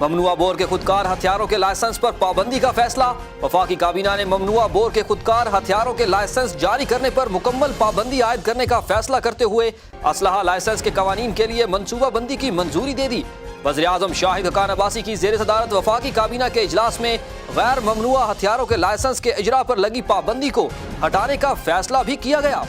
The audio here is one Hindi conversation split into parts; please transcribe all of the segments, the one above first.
ममनुआ बोर के खुदकार हथियारों के लाइसेंस पर पाबंदी का फैसला। वफाकी काबीना ने ममनुआ बोर के खुदकार हथियारों के लाइसेंस जारी करने पर मुकम्मल पाबंदी आयद करने का फैसला करते हुए असलहा लाइसेंस के कवानीन के लिए मनसूबाबंदी की मंजूरी दे दी। वज़ीर-ए-आज़म शाहिद खान अब्बासी की ज़ेर सदारत वफाकी काबीना के इजलास में गैर ममनुआ हथियारों के लाइसेंस के इजरा पर लगी पाबंदी को हटाने का फैसला भी किया गया।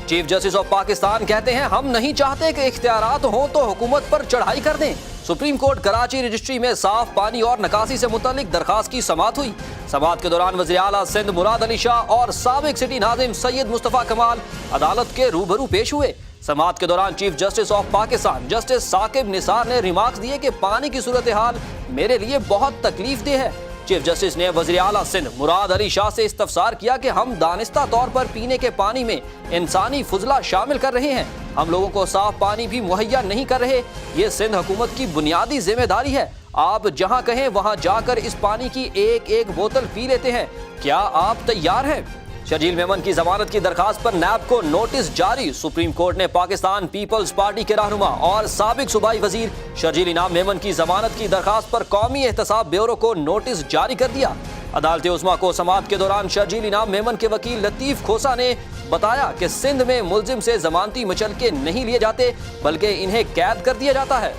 चीफ जस्टिस ऑफ पाकिस्तान कहते हैं, हम नहीं चाहते कि इख्तियारात हों तो हुकूमत पर चढ़ाई कर दें। सुप्रीम कोर्ट कराची रजिस्ट्री में साफ पानी और निकासी से मुतल्लिक दरखास्त की समाअत हुई। समाअत के दौरान वज़ीर आला सिंध मुराद अली शाह और साबिक सिटी नाज़िम सैयद मुस्तफ़ा कमाल अदालत के रूबरू पेश हुए। समाअत के दौरान chief justice of Pakistan justice Saqib Nisar ने रिमार्क्स दिए कि पानी की सूरत हाल मेरे लिए बहुत तकलीफदेह है। चीफ जस्टिस ने वज़ीर आला सिंध मुराद अली शाह से इस्तफसार किया कि हम दानिस्ता तौर पर पीने के पानी में इंसानी फुजला शामिल कर रहे हैं, हम लोगों को साफ पानी भी मुहैया नहीं कर रहे। ये सिंध हुकूमत की बुनियादी जिम्मेदारी है। आप जहां कहें वहां जाकर इस पानी की एक एक बोतल पी लेते हैं। क्या आप तैयार हैं? शर्जील मेमन की जमानत की दरखास्त पर नैब को नोटिस जारी। सुप्रीम कोर्ट ने पाकिस्तान पीपल्स पार्टी के रहनुमा और साबिक सूबाई वजीर शर्जील इनाम मेमन की जमानत की दरखास्त पर कौमी एहतसाब ब्यूरो को नोटिस जारी कर दिया। अदालत उस्मा को समाअत के दौरान शर्जील इनाम मेमन के वकील लतीफ खोसा ने बताया कि सिंध में मुलजिम से जमानती मचलके नहीं लिए जाते बल्कि इन्हें कैद कर दिया जाता है।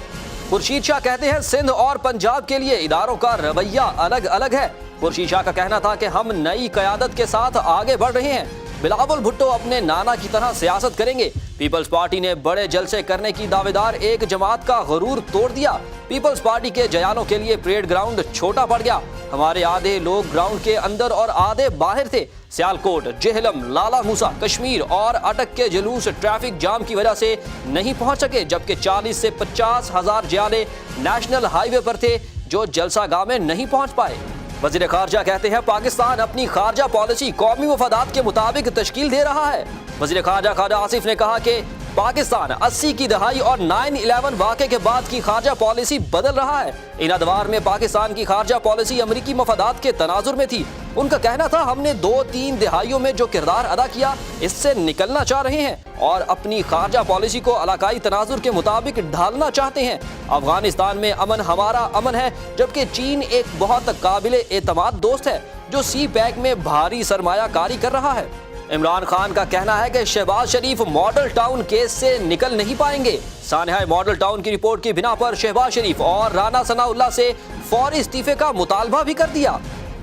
खुर्शीद शाह कहते हैं, सिंध और पंजाब के लिए इदारों का रवैया अलग अलग है। खुर्शीद शाह का कहना था कि हम नई क़यादत के साथ आगे बढ़ रहे हैं। बिलावल भुट्टो अपने नाना की तरह सियासत करेंगे। पीपल्स पार्टी ने बड़े जलसे करने की दावेदार एक जमात का गुरूर तोड़ दिया। पीपल्स पार्टी के जयानों के लिए परेड ग्राउंड छोटा पड़ गया। हमारे आधे लोग ग्राउंड के अंदर और आधे बाहर थे। सियालकोट, जेहलम, लाला मूसा, कश्मीर और अटक के जुलूस ट्रैफिक जाम की वजह से नहीं पहुंच सके, जबकि 40 से 50 हजार जयाले नेशनल हाईवे पर थे जो जलसा गाह में नहीं पहुंच पाए। वज़ीर खारजा कहते हैं, पाकिस्तान अपनी खारजा पॉलिसी कौमी मफादात के मुताबिक तश्कील दे रहा है। वज़ीर खारजा ख्वाजा आसिफ ने कहा कि पाकिस्तान 80 की दहाई और 9/11 वाक़े के बाद की खारजा पॉलिसी बदल रहा है। इन अदवार में पाकिस्तान की खारजा पॉलिसी अमरीकी मफादात के तनाजुर में थी। उनका कहना था, हमने 2-3 दहाइयों में जो किरदार अदा किया इससे निकलना चाह रहे हैं और अपनी खारजा पॉलिसी को इलाकाई तनाजुर के मुताबिक ढालना चाहते हैं। अफगानिस्तान में अमन हमारा अमन है, जबकि चीन एक बहुत काबिल एतमाद दोस्त है जो सी पैक में भारी सरमायाकारी कर रहा है। इमरान खान का कहना है कि शहबाज शरीफ मॉडल टाउन केस से निकल नहीं पाएंगे। सानहा मॉडल टाउन की रिपोर्ट की बिना पर शहबाज शरीफ और राना सनाउल्लाह से फौरी इस्तीफे का मुतालबा भी कर दिया।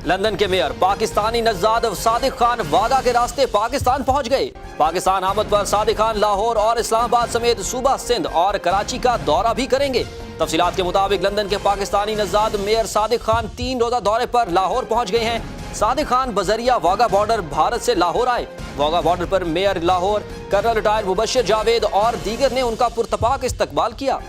लंदन के मेयर पाकिस्तानी नज़ाद सादिक खान वागा के रास्ते पाकिस्तान पहुंच गए। पाकिस्तान आमद पर सादिक खान लाहौर और इस्लामाबाद समेत सूबा सिंध और कराची का दौरा भी करेंगे। तफसीलात के मुताबिक लंदन के पाकिस्तानी नज़ाद मेयर सादिक खान 3 रोज़ा दौरे पर लाहौर पहुंच गए हैं। सादिक खान बजरिया वागा बॉर्डर भारत से लाहौर आए। वागा बॉर्डर पर mayor Lahore colonel retired Mubashir Javed और दीगर ने उनका पुरतपाक इस्तकबाल किया।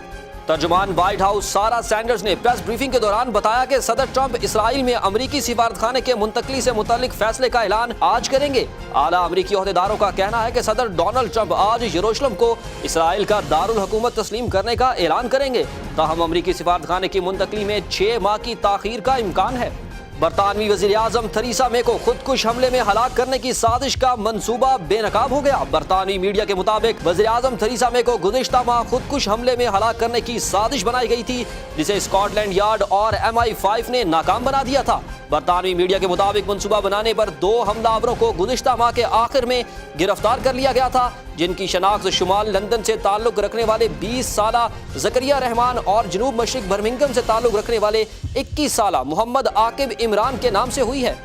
तर्जुमान व्हाइट हाउस सारा सैंडर्स ने प्रेस ब्रीफिंग के दौरान बताया कि सदर ट्रंप इसराइल में अमरीकी सिफारतखाने के मुंतकली से मुतल्लिक फैसले का ऐलान आज करेंगे। आला अमरीकी ओहदेदारों का कहना है कि सदर डोनाल्ड ट्रंप आज यरूशलेम को इसराइल का दारुल हुकूमत तस्लीम करने का ऐलान करेंगे। ताहम अमरीकी सिफारतखाने की मुंतकली में 6 माह की ताखीर का इम्कान है। बरतानवी वज़ीर-ए-आज़म थरीसा मे को खुदकुश हमले में हलाक करने की साजिश का मंसूबा बेनकाब हो गया। बरतानवी मीडिया के मुताबिक वज़ीर-ए-आज़म थरीसा मे को गुज़िश्ता माह खुदकुश हमले में हलाक करने की साजिश बनाई गई थी, जिसे स्कॉटलैंड यार्ड और MI5 ने नाकाम बना दिया था। बरतानवी मीडिया के मुताबिक मंसूबा बनाने पर 2 हमलावरों को गुज़िश्ता माह के आखिर में गिरफ्तार कर लिया गया था, जिनकी शनाख्त शुमाल लंदन से ताल्लुक रखने वाले 20 साला ज़करिया रहमान और जनूब मशरिक बर्मिंघम से ताल्लुक रखने वाले 21 साला मोहम्मद आकिब इमरान के नाम से हुई है।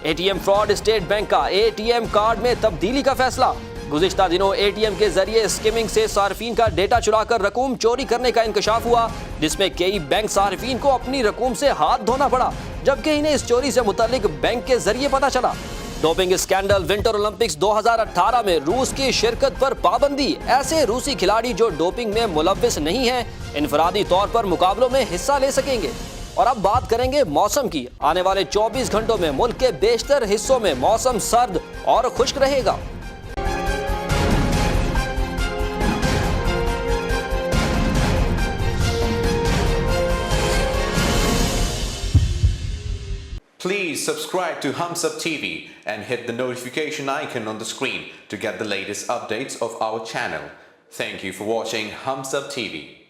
ATM फ्रॉड, स्टेट बैंक का ATM कार्ड में तब्दीली का फैसला। गुज़िश्ता दिनों ATM के जरिए स्किमिंग से सार्फिन का डेटा चुराकर रकूम चोरी करने का इंकशाफ हुआ, जिसमें कई बैंक सार्फिन को अपनी रकूम से हाथ धोना पड़ा, जबकि इन्हें इस चोरी से मुतल्लिक बैंक के जरिए पता चला। डोपिंग स्कैंडल, विंटर ओलंपिक्स 2018 में रूस की शिरकत पर पाबंदी। ऐसे रूसी खिलाड़ी जो डोपिंग में मुलव्विस नहीं हैं, इनफरादी तौर पर मुकाबलों में हिस्सा ले सकेंगे। और अब बात करेंगे मौसम की। आने वाले 24 घंटों में मुल्क के बेशतर हिस्सों में मौसम सर्द और खुश्क रहेगा। Please subscribe to HumSub.TV and hit the notification icon on the screen to get the latest updates of our channel. Thank you for watching HumSub.TV.